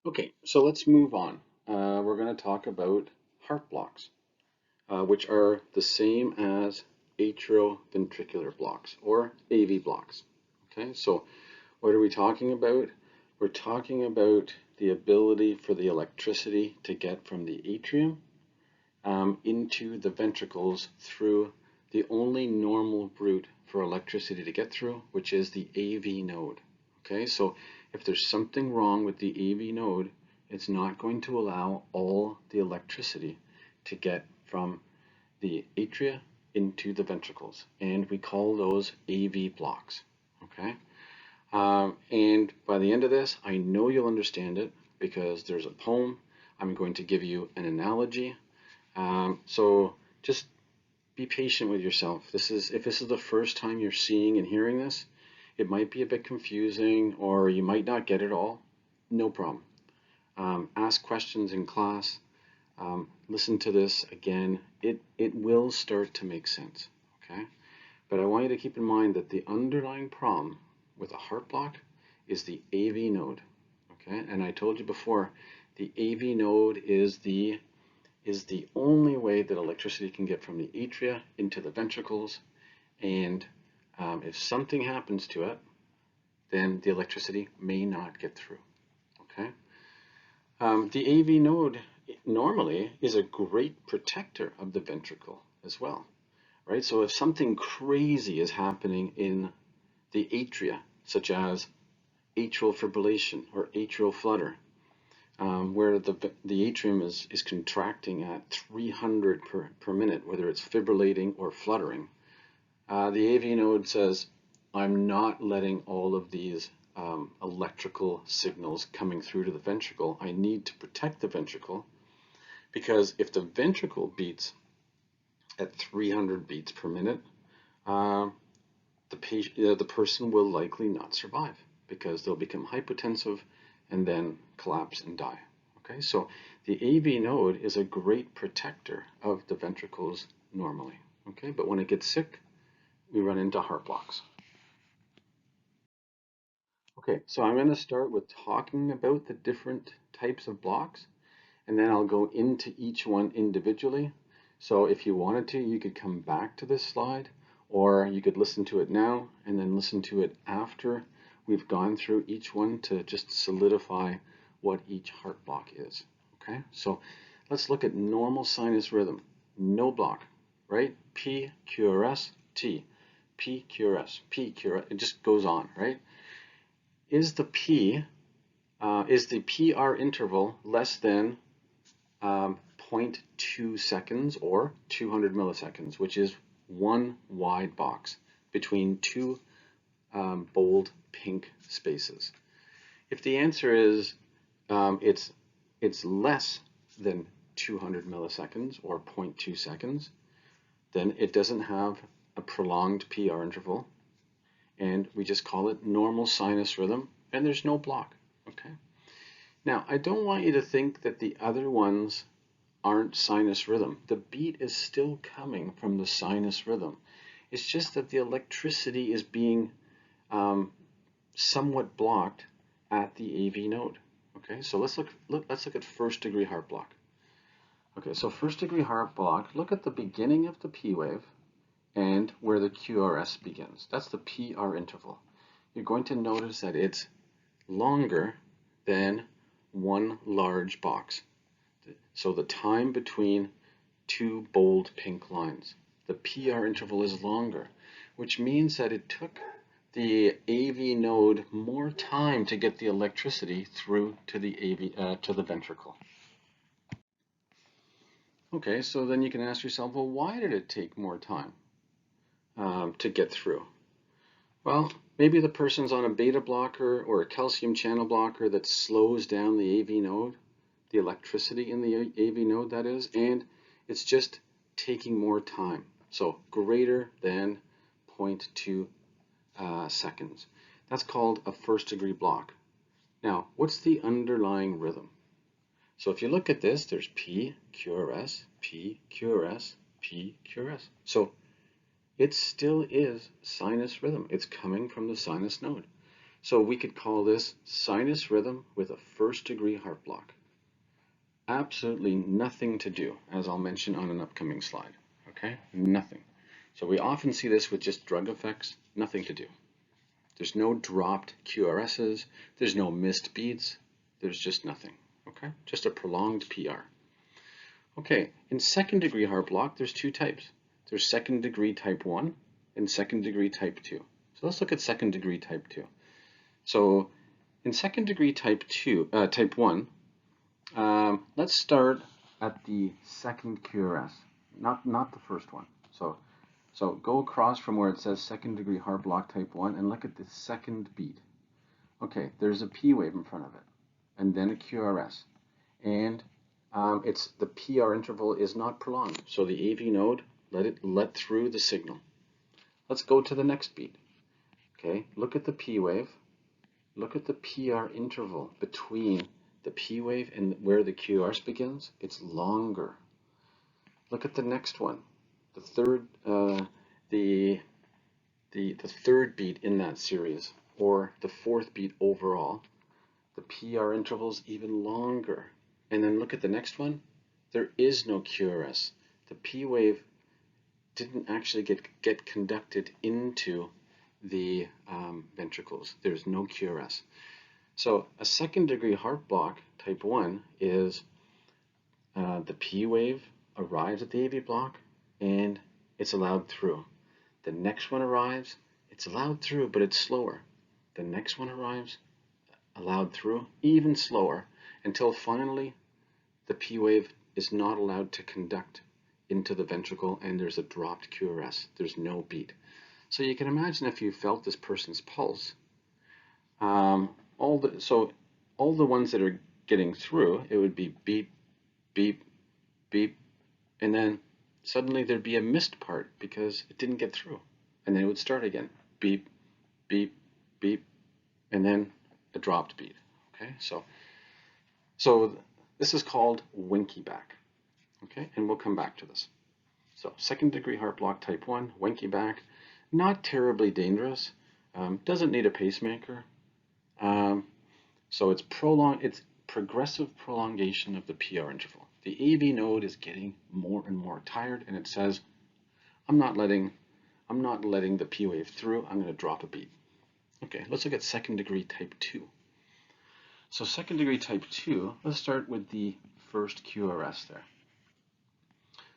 Okay, so let's move on. We're going to talk about heart blocks, which are the same as atrioventricular blocks or AV blocks. Okay, so what are we talking about? We're talking about the ability for the electricity to get from the atrium into the ventricles through the only normal route for electricity to get through, which is the AV node. Okay, so if there's something wrong with the AV node, it's not going to allow all the electricity to get from the atria into the ventricles, and we call those AV blocks. Okay, and by the end of this, I know you'll understand it because there's a poem. I'm going to give you an analogy. So just be patient with yourself. If this is the first time you're seeing and hearing this, it might be a bit confusing or you might not get it all. No problem. Ask questions in class. Listen to this again. It will start to make sense. Okay? But I want you to keep in mind that the underlying problem with a heart block is the AV node. Okay? And I told you before, the AV node is the only way that electricity can get from the atria into the ventricles. And if something happens to it, then the electricity may not get through. Okay. The AV node normally is a great protector of the ventricle as well, right? So if something crazy is happening in the atria, such as atrial fibrillation or atrial flutter, where the atrium is contracting at 300 per minute, whether it's fibrillating or fluttering, the AV node says, I'm not letting all of these electrical signals coming through to the ventricle. I need to protect the ventricle because if the ventricle beats at 300 beats per minute, uh, the person will likely not survive because they'll become hypotensive and then collapse and die. Okay, so the AV node is a great protector of the ventricles normally. Okay, but when it gets sick, we run into heart blocks. Okay, so I'm going to start with talking about the different types of blocks, and then I'll go into each one individually. So if you wanted to, you could come back to this slide, or you could listen to it now and then listen to it after we've gone through each one to just solidify what each heart block is. Okay, so let's look at normal sinus rhythm. No block, right? P, Q, R, S, T. P, Q, R, S, P, Q, R, S. It just goes on, right? Is the PR interval less than 0.2 seconds or 200 milliseconds, which is one wide box between two bold pink spaces? If the answer is it's less than 200 milliseconds or 0.2 seconds, then it doesn't have a prolonged PR interval, and we just call it normal sinus rhythm, and there's no block. Okay. Now, I don't want you to think that the other ones aren't sinus rhythm. The beat is still coming from the sinus rhythm. It's just that the electricity is being somewhat blocked at the AV node. Okay, so let's look at first degree heart block. Okay, so first degree heart block, look at the beginning of the P wave and where the QRS begins. That's the PR interval. You're going to notice that it's longer than one large box. So the time between two bold pink lines, the PR interval is longer, which means that it took the AV node more time to get the electricity through to the ventricle. Okay, so then you can ask yourself, well, why did it take more time to get through? Well, maybe the person's on a beta blocker or a calcium channel blocker that slows down the AV node, the electricity in the AV node, that is, and it's just taking more time. So greater than 0.2 seconds. That's called a first degree block. Now, what's the underlying rhythm? So if you look at this, there's P, QRS, P, QRS, P, QRS. So it still is sinus rhythm. It's coming from the sinus node. So we could call this sinus rhythm with a first-degree heart block. Absolutely nothing to do, as I'll mention on an upcoming slide. Okay, nothing. So we often see this with just drug effects, nothing to do. There's no dropped QRSs, there's no missed beats, there's just nothing. Okay, just a prolonged PR. Okay, in second-degree heart block, there's two types. There's second-degree type 1 and second-degree type 2. So let's look at second-degree type 2. So in second-degree type 1, let's start at the second QRS, not the first one. So go across from where it says second-degree heart block type 1 and look at the second beat. Okay, there's a P wave in front of it, and then a QRS, and the PR interval is not prolonged, so the AV node let through the signal. Let's go to the next beat. Okay, look at the P wave. Look at the PR interval between the P wave and where the QRS begins. It's longer. Look at the next one. The third, the third beat in that series, or the fourth beat overall. The PR interval is even longer. And then look at the next one. There is no QRS. The P wave didn't actually get conducted into the ventricles. There's no QRS. So a second-degree heart block type 1 is the P wave arrives at the AV block and it's allowed through. The next one arrives, it's allowed through, but it's slower. The next one arrives, allowed through, even slower, until finally the P wave is not allowed to conduct into the ventricle and there's a dropped QRS. There's no beat. So you can imagine if you felt this person's pulse, all the ones that are getting through, it would be beep, beep, beep, and then suddenly there'd be a missed part because it didn't get through. And then it would start again, beep, beep, beep, and then a dropped beat. Okay, so this is called winky back. Okay, and we'll come back to this. So second-degree heart block type 1, winky back, not terribly dangerous, doesn't need a pacemaker. So it's progressive prolongation of the PR interval. The AV node is getting more and more tired, and it says, I'm not letting the P wave through. I'm going to drop a beat. Okay, let's look at second-degree type 2. So second-degree type 2, let's start with the first QRS there.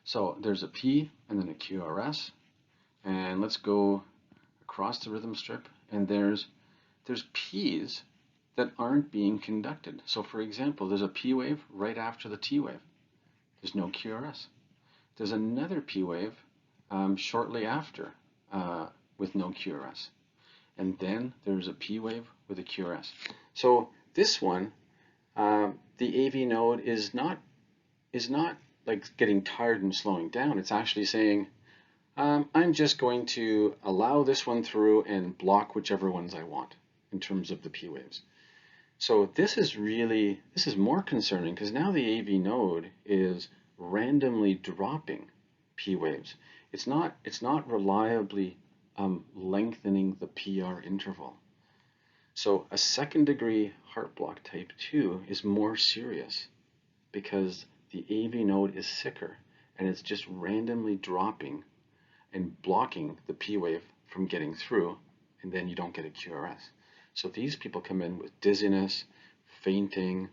So there's a P and then a QRS, and let's go across the rhythm strip, and there's P's that aren't being conducted. So for example, there's a P wave right after the T wave. There's no QRS. There's another P wave shortly after with no QRS. And then there's a P wave with a QRS. So this one, the AV node is not like getting tired and slowing down. It's actually saying, I'm just going to allow this one through and block whichever ones I want in terms of the P waves. So this is more concerning because now the AV node is randomly dropping P waves. It's not reliably lengthening the PR interval. So a second-degree heart block type 2 is more serious because the AV node is sicker and it's just randomly dropping and blocking the P wave from getting through, and then you don't get a QRS. So these people come in with dizziness, fainting,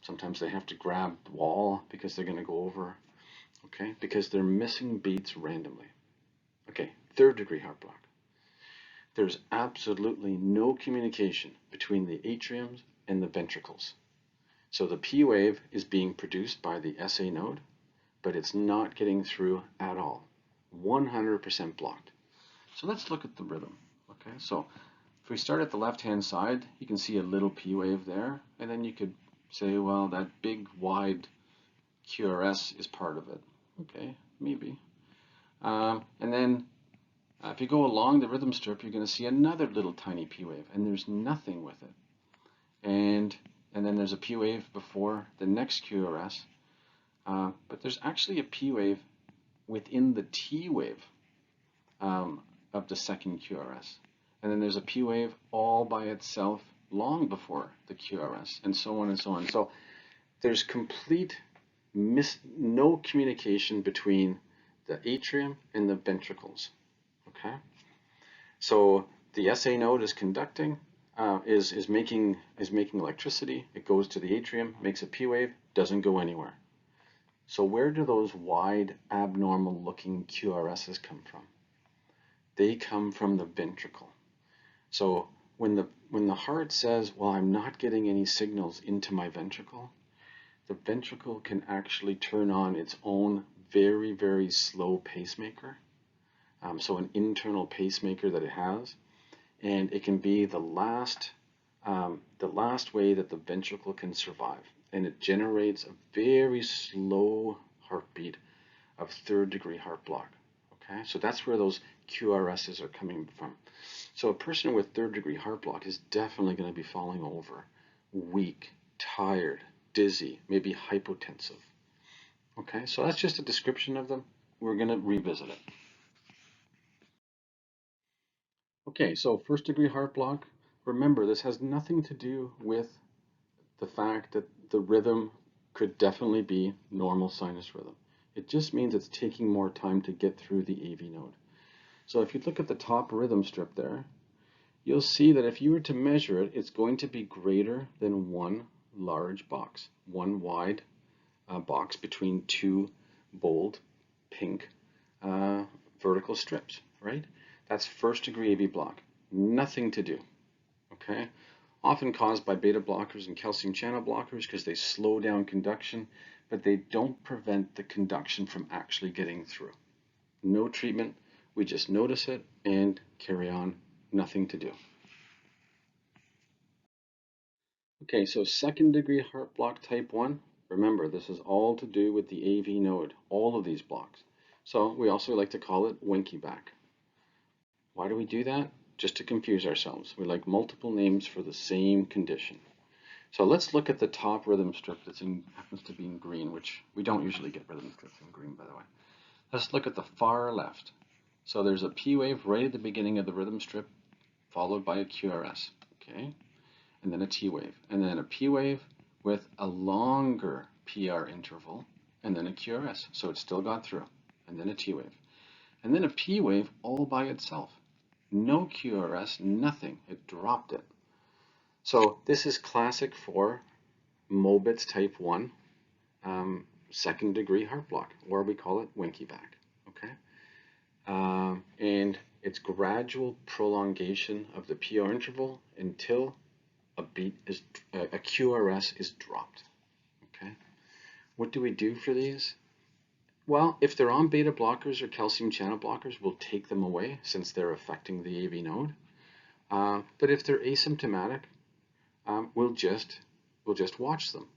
sometimes they have to grab the wall because they're going to go over, okay, because they're missing beats randomly. Okay, third-degree heart block. There's absolutely no communication between the atriums and the ventricles. So the P wave is being produced by the SA node, but it's not getting through at all. 100% blocked. So let's look at the rhythm. Okay, so if we start at the left-hand side, you can see a little P wave there, and then you could say, well, that big wide QRS is part of it. Okay, maybe. And then if you go along the rhythm strip, you're going to see another little tiny P wave, and there's nothing with it. And then there's a P wave before the next QRS, but there's actually a P wave within the T wave of the second QRS. and then there's a P wave all by itself long before the QRS, and so on and so on. So there's complete no communication between the atrium and the ventricles. Okay, so the SA node is conducting, is making electricity. It goes to the atrium, makes a P wave, doesn't go anywhere. So where do those wide, abnormal-looking QRSs come from? They come from the ventricle. So when the heart says, well, I'm not getting any signals into my ventricle, the ventricle can actually turn on its own very, very slow pacemaker. So an internal pacemaker that it has, and it can be the last way that the ventricle can survive. And it generates a very slow heartbeat of third-degree heart block. Okay, so that's where those QRSs are coming from. So a person with third-degree heart block is definitely going to be falling over, weak, tired, dizzy, maybe hypotensive. Okay, so that's just a description of them. We're going to revisit it. Okay, so first-degree heart block. Remember, this has nothing to do with the fact that the rhythm could definitely be normal sinus rhythm. It just means it's taking more time to get through the AV node. So if you look at the top rhythm strip there, you'll see that if you were to measure it, it's going to be greater than one large box, one wide box between two bold pink vertical strips, right? That's first-degree AV block. Nothing to do, okay? Often caused by beta blockers and calcium channel blockers because they slow down conduction, but they don't prevent the conduction from actually getting through. No treatment, we just notice it and carry on, nothing to do. Okay, so second-degree heart block type 1, remember this is all to do with the AV node, all of these blocks. So we also like to call it winky back. Why do we do that? Just to confuse ourselves. We like multiple names for the same condition. So let's look at the top rhythm strip that happens to be in green, which we don't usually get rhythm strips in green, by the way. Let's look at the far left. So there's a P wave right at the beginning of the rhythm strip, followed by a QRS, okay? And then a T wave, and then a P wave with a longer PR interval, and then a QRS. So it still got through, and then a T wave. And then a P wave all by itself. No QRS, nothing. It dropped it. So this is classic for Mobitz type 1 second-degree heart block, or we call it winky back. Okay, and it's gradual prolongation of the PR interval until a QRS is dropped. Okay, what do we do for these? Well, if they're on beta blockers or calcium channel blockers, we'll take them away since they're affecting the AV node. But if they're asymptomatic, we'll just watch them,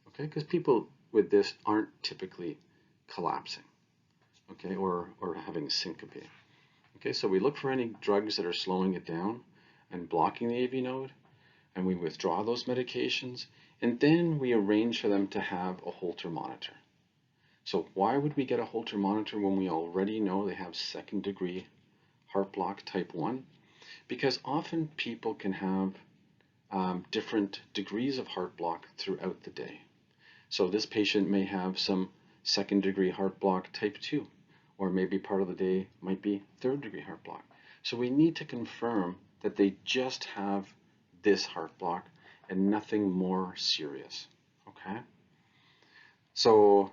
okay? Because people with this aren't typically collapsing, okay, or having syncope. Okay, so we look for any drugs that are slowing it down and blocking the AV node, and we withdraw those medications, and then we arrange for them to have a Holter monitor. So why would we get a Holter monitor when we already know they have second-degree heart block type 1? Because often people can have different degrees of heart block throughout the day. So this patient may have some second-degree heart block type 2, or maybe part of the day might be third-degree heart block. So we need to confirm that they just have this heart block and nothing more serious, okay? So,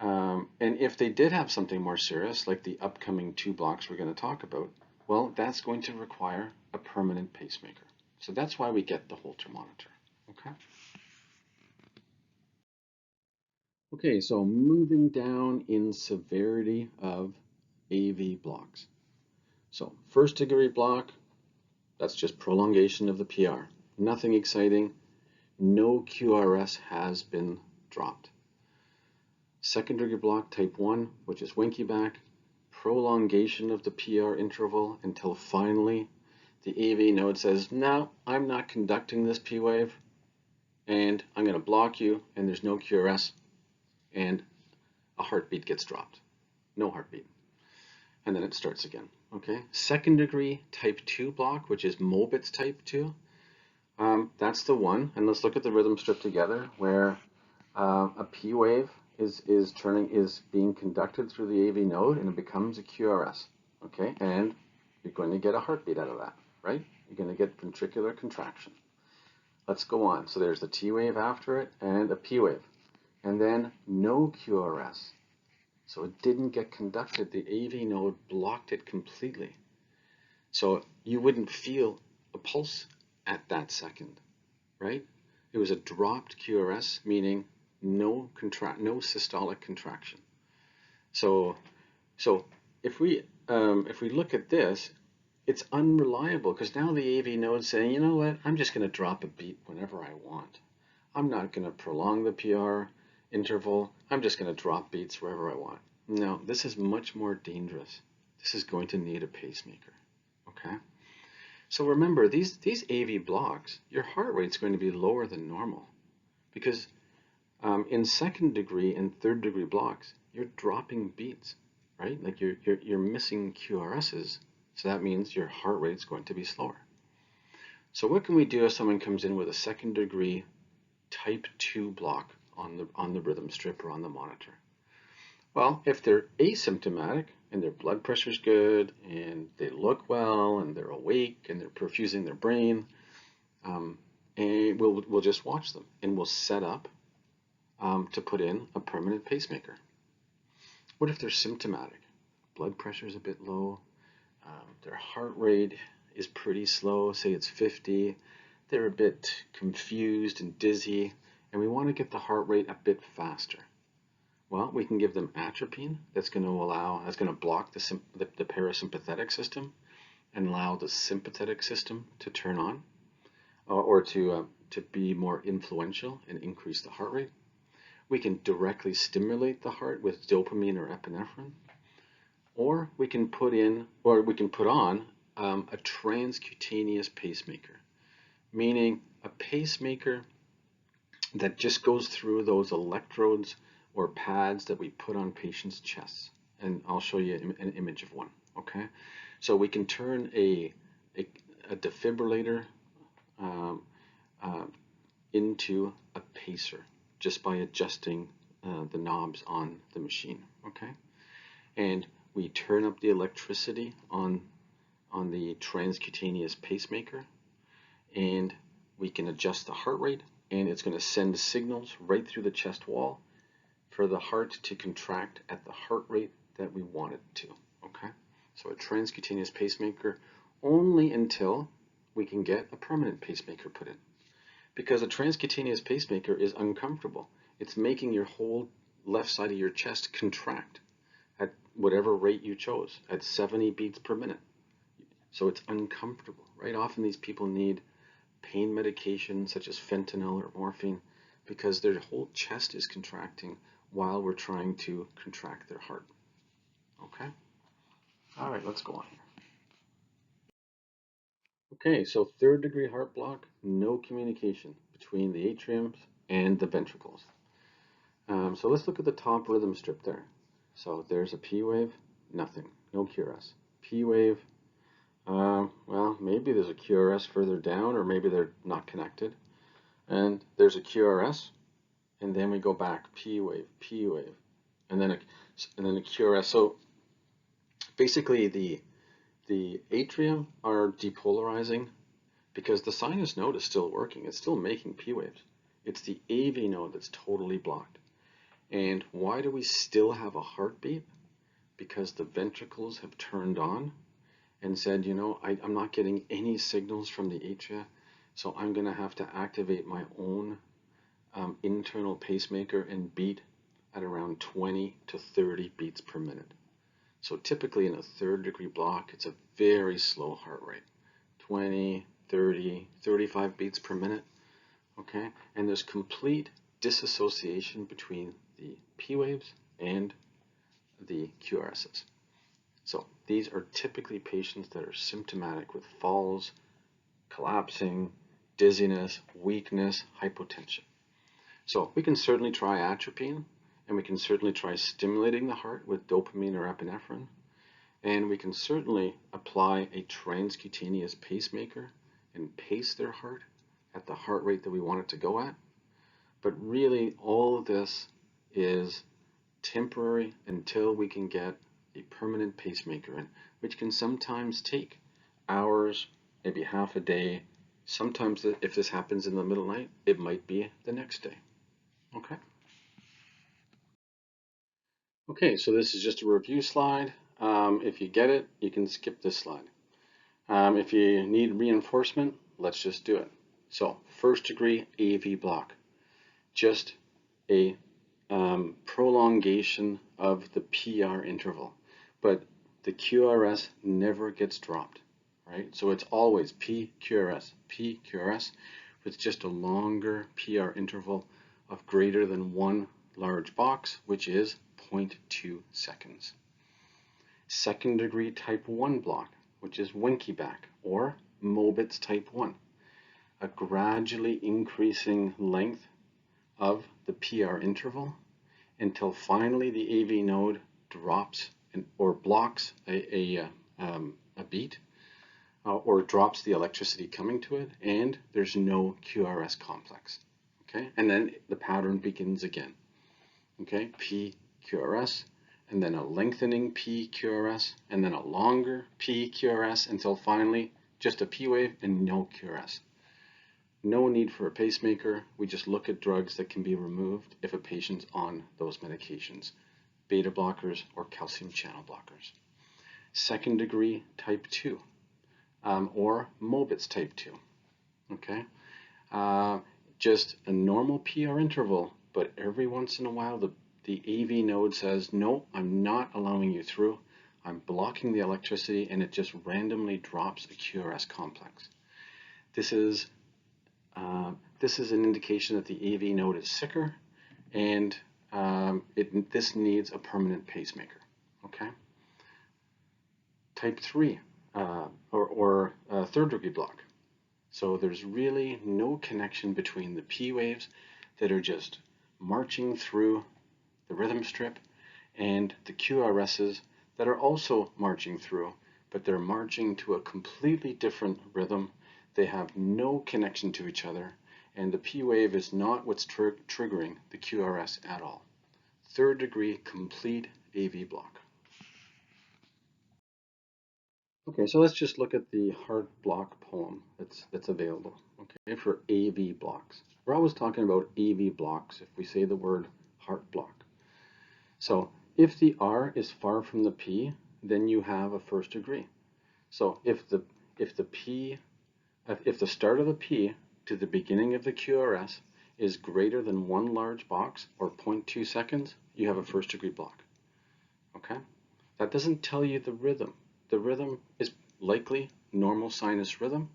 and if they did have something more serious, like the upcoming 2 blocks we're going to talk about, well, that's going to require a permanent pacemaker. So that's why we get the Holter monitor, okay? Okay, so moving down in severity of AV blocks. So first-degree block, that's just prolongation of the PR. Nothing exciting. No QRS has been dropped. Second-degree block type 1, which is winky back, prolongation of the PR interval until finally the AV node says, no, I'm not conducting this P wave, and I'm going to block you, and there's no QRS, and a heartbeat gets dropped. No heartbeat. And then it starts again. Okay, second degree type 2 block, which is Mobitz type 2. That's the one. And let's look at the rhythm strip together, where a P wave is being conducted through the AV node, and it becomes a QRS. Okay, and you're going to get a heartbeat out of that, right? You're going to get ventricular contraction. Let's go on. So there's the T wave after it and a P wave, and then no QRS. So it didn't get conducted. The AV node blocked it completely. So you wouldn't feel a pulse at that second, right? It was a dropped QRS, meaning no systolic contraction. So if we look at this, it's unreliable because now the AV node's saying, you know what, I'm just going to drop a beat whenever I want. I'm not going to prolong the PR interval. I'm just going to drop beats wherever I want. No, this is much more dangerous. This is going to need a pacemaker. Okay? So remember, these AV blocks, your heart rate's going to be lower than normal because in second degree and third degree blocks, you're dropping beats, right? Like you're missing QRSs, so that means your heart rate's going to be slower. So what can we do if someone comes in with a second degree type 2 block on the rhythm strip or on the monitor? Well, if they're asymptomatic and their blood pressure's good and they look well and they're awake and they're perfusing their brain, and we'll just watch them and we'll set up to put in a permanent pacemaker. What if they're symptomatic? Blood pressure is a bit low, their heart rate is pretty slow, say it's 50, they're a bit confused and dizzy, and we want to get the heart rate a bit faster. Well, we can give them atropine. That's going to block the parasympathetic system and allow the sympathetic system to turn on, or to be more influential and increase the heart rate. We can directly stimulate the heart with dopamine or epinephrine, or we can put on a transcutaneous pacemaker, meaning a pacemaker that just goes through those electrodes or pads that we put on patients' chests. And I'll show you an image of one, okay? So we can turn a defibrillator into a pacer just by adjusting the knobs on the machine, okay? And we turn up the electricity on the transcutaneous pacemaker, and we can adjust the heart rate, and it's going to send signals right through the chest wall for the heart to contract at the heart rate that we want it to, okay? So a transcutaneous pacemaker only until we can get a permanent pacemaker put in. Because a transcutaneous pacemaker is uncomfortable. It's making your whole left side of your chest contract at whatever rate you chose, at 70 beats per minute. So it's uncomfortable, right? Often these people need pain medication such as fentanyl or morphine because their whole chest is contracting while we're trying to contract their heart. Okay? All right, let's go on here. Okay, so third degree heart block, no communication between the atriums and the ventricles. So let's look at the top rhythm strip there. So there's a P wave, nothing, no QRS. P wave, well, maybe there's a QRS further down, or maybe they're not connected. And there's a QRS, and then we go back, P wave, and then a QRS. So basically the atrium are depolarizing because the sinus node is still working. It's still making P waves. It's the AV node that's totally blocked. And why do we still have a heartbeat? Because the ventricles have turned on and said, you know, I'm not getting any signals from the atria, so I'm going to have to activate my own internal pacemaker and beat at around 20 to 30 beats per minute. So typically in a third degree block, it's a very slow heart rate, 20, 30, 35 beats per minute, okay? And there's complete disassociation between the P waves and the QRSs. So these are typically patients that are symptomatic with falls, collapsing, dizziness, weakness, hypotension. So we can certainly try atropine, and we can certainly try stimulating the heart with dopamine or epinephrine. And we can certainly apply a transcutaneous pacemaker and pace their heart at the heart rate that we want it to go at. But really, all of this is temporary until we can get a permanent pacemaker in, which can sometimes take hours, maybe half a day. Sometimes if this happens in the middle of the night, it might be the next day. Okay. Okay, so this is just a review slide. If you get it, you can skip this slide. If you need reinforcement, let's just do it. So, first degree AV block, just a prolongation of the PR interval, but the QRS never gets dropped, right? So it's always PQRS, PQRS, with just a longer PR interval of greater than one large box, which is 0.2 seconds. Second degree type 1 block, which is Winky back or Mobitz type 1, a gradually increasing length of the PR interval until finally the AV node drops or blocks a beat or drops the electricity coming to it, and there's no QRS complex. Okay, and then the pattern begins again. Okay, PQRS, and then a lengthening PQRS, and then a longer PQRS until finally just a P wave and no QRS. No need for a pacemaker. We just look at drugs that can be removed if a patient's on those medications, beta blockers or calcium channel blockers. Second degree type 2 or Mobitz type 2. Okay, just a normal PR interval, but every once in a while the AV node says, no, I'm not allowing you through. I'm blocking the electricity, and it just randomly drops a QRS complex. This is an indication that the AV node is sicker, and this needs a permanent pacemaker. Okay. Type 3 or third degree block. So there's really no connection between the P waves that are just marching through the rhythm strip and the QRSs that are also marching through, but they're marching to a completely different rhythm. They have no connection to each other, and the P wave is not what's triggering the QRS at all. Third degree complete AV block. Okay, so let's just look at the heart block poem that's available, okay, for AV blocks. We're always talking about AV blocks if we say the word heart block. So if the R is far from the P, then you have a first degree. So if the start of the P to the beginning of the QRS is greater than one large box or 0.2 seconds, you have a first degree block. Okay? That doesn't tell you the rhythm. The rhythm is likely normal sinus rhythm,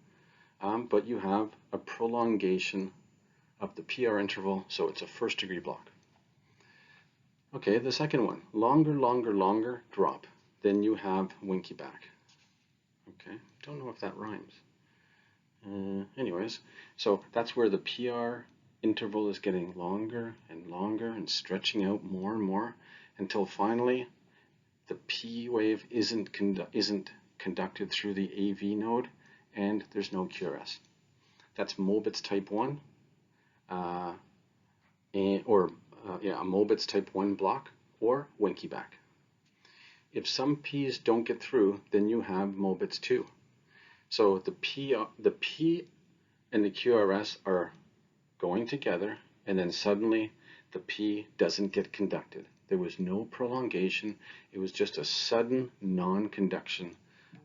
but you have a prolongation of the PR interval, so it's a first degree block. Okay, the second one, longer, longer, longer drop. Then you have Winky back. Okay, don't know if that rhymes. Anyways, so that's where the PR interval is getting longer and longer and stretching out more and more until finally the P wave isn't conducted through the AV node and there's no QRS. That's Mobitz type 1 a Mobitz type 1 block or Winky back. If some P's don't get through, then you have Mobitz 2. So the P and the QRS are going together, and then suddenly the P doesn't get conducted. There was no prolongation. It was just a sudden non-conduction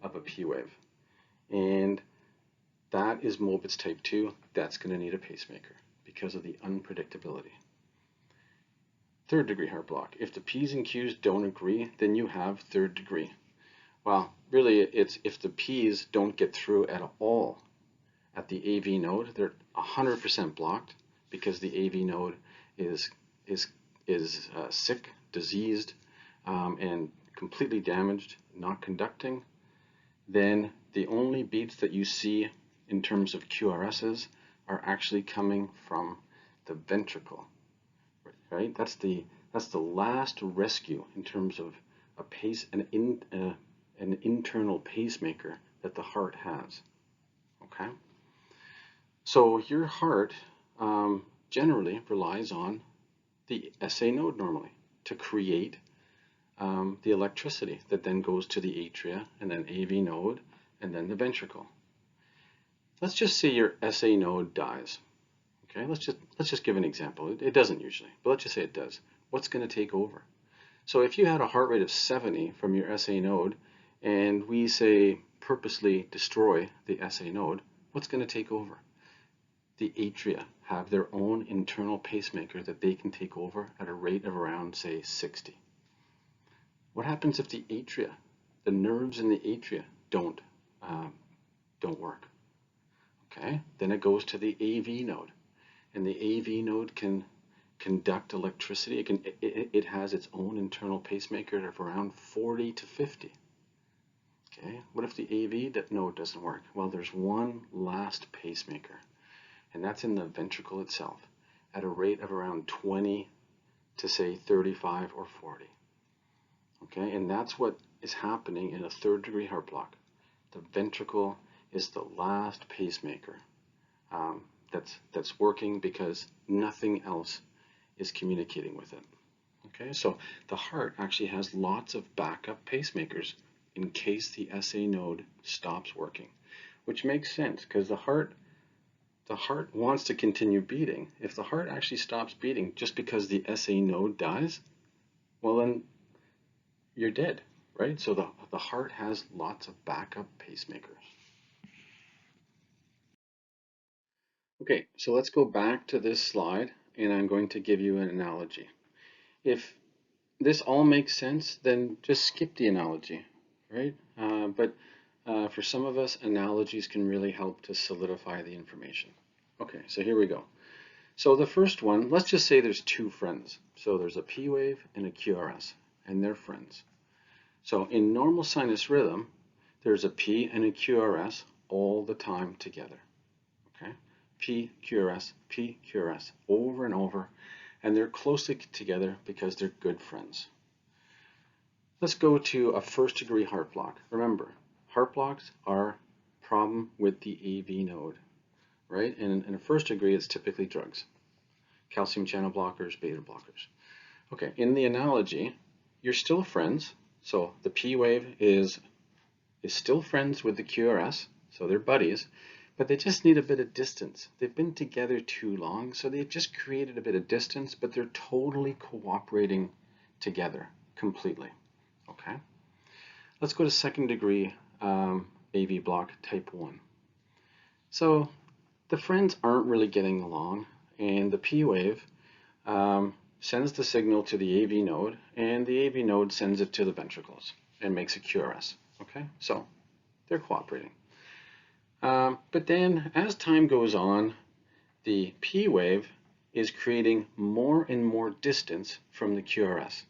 of a P wave. And that is Mobitz type 2. That's going to need a pacemaker because of the unpredictability. Third degree heart block. If the P's and Q's don't agree, then you have third degree. Well, really, it's if the P's don't get through at all at the AV node, they're 100% blocked because the AV node is sick, diseased, and completely damaged, not conducting. Then the only beats that you see in terms of QRSs are actually coming from the ventricle. Right? That's the last rescue in terms of a pace, an an internal pacemaker that the heart has. Okay? So your heart generally relies on the SA node normally to create the electricity that then goes to the atria and then AV node and then the ventricle. Let's just say your SA node dies. Okay, let's just give an example. It doesn't usually, but let's just say it does. What's going to take over? So if you had a heart rate of 70 from your SA node and we say purposely destroy the SA node, what's going to take over? The atria have their own internal pacemaker that they can take over at a rate of around, say, 60. What happens if the atria, the nerves in the atria, don't work? Okay, then it goes to the AV node, and the AV node can conduct electricity. It has its own internal pacemaker of around 40 to 50. Okay, what if the AV node doesn't work? Well, there's one last pacemaker, and that's in the ventricle itself at a rate of around 20 to say 35 or 40. Okay, and that's what is happening in a third-degree heart block. The ventricle is the last pacemaker that's working because nothing else is communicating with it. Okay, so the heart actually has lots of backup pacemakers in case the SA node stops working, which makes sense because the heart wants to continue beating. If the heart actually stops beating just because the SA node dies, well then you're dead, right? So the heart has lots of backup pacemakers. Okay, so let's go back to this slide and I'm going to give you an analogy. If this all makes sense, then just skip the analogy, right? But for some of us, analogies can really help to solidify the information. Okay, so here we go. So the first one, let's just say there's two friends. So there's a P wave and a QRS, and they're friends. So in normal sinus rhythm, there's a P and a QRS all the time together. Okay, P, QRS, over and over, and they're closely together because they're good friends. Let's go to a first-degree heart block. Remember, heart blocks are a problem with the AV node, right? And in a first degree, it's typically drugs, calcium channel blockers, beta blockers. Okay, in the analogy, you're still friends. So the P wave is still friends with the QRS, so they're buddies, but they just need a bit of distance. They've been together too long, so they've just created a bit of distance, but they're totally cooperating together completely. Okay, let's go to second degree AV block type 1. So the friends aren't really getting along, and the P wave sends the signal to the AV node, and the AV node sends it to the ventricles and makes a QRS. Okay, so they're cooperating. But then as time goes on, the P wave is creating more and more distance from the QRS.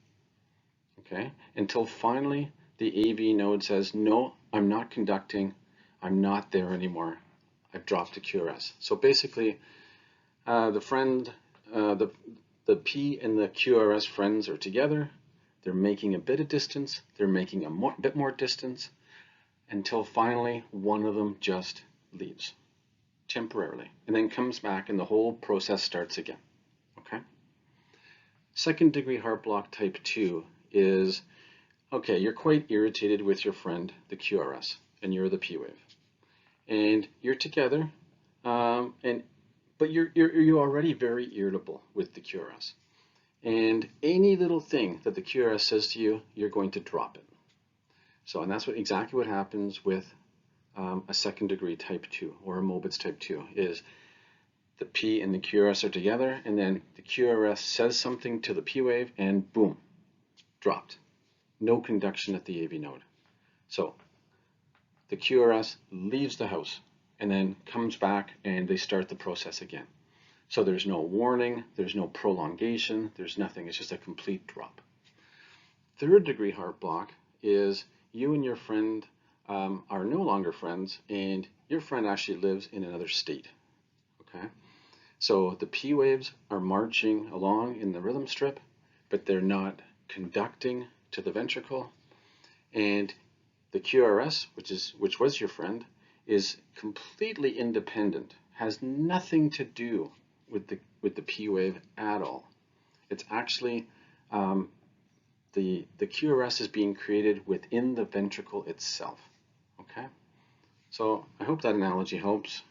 Okay, until finally the AV node says, no, I'm not conducting, I'm not there anymore, I've dropped the QRS. So basically, the P and the QRS friends are together, they're making a bit of distance, they're making a bit more distance, until finally one of them just leaves temporarily and then comes back and the whole process starts again. Okay? Second degree heart block type 2 is, okay, you're quite irritated with your friend, the QRS, and you're the P wave. And you're together, but you're already very irritable with the QRS. And any little thing that the QRS says to you, you're going to drop it. So, and that's exactly what happens with a second degree type 2 or a Mobitz type 2 is the P and the QRS are together, and then the QRS says something to the P wave, and boom, dropped. No conduction at the AV node. So the QRS leaves the house and then comes back and they start the process again. So there's no warning, there's no prolongation, there's nothing, it's just a complete drop. Third degree heart block is you and your friend are no longer friends, and your friend actually lives in another state. Okay, so the P waves are marching along in the rhythm strip, but they're not conducting to the ventricle, and the QRS, which was your friend, is completely independent, has nothing to do with the P wave at all. It's actually the QRS is being created within the ventricle itself. Okay, so I hope that analogy helps.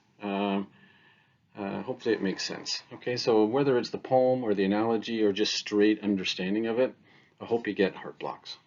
Hopefully it makes sense. Okay, so whether it's the poem or the analogy or just straight understanding of it, I hope you get heart blocks.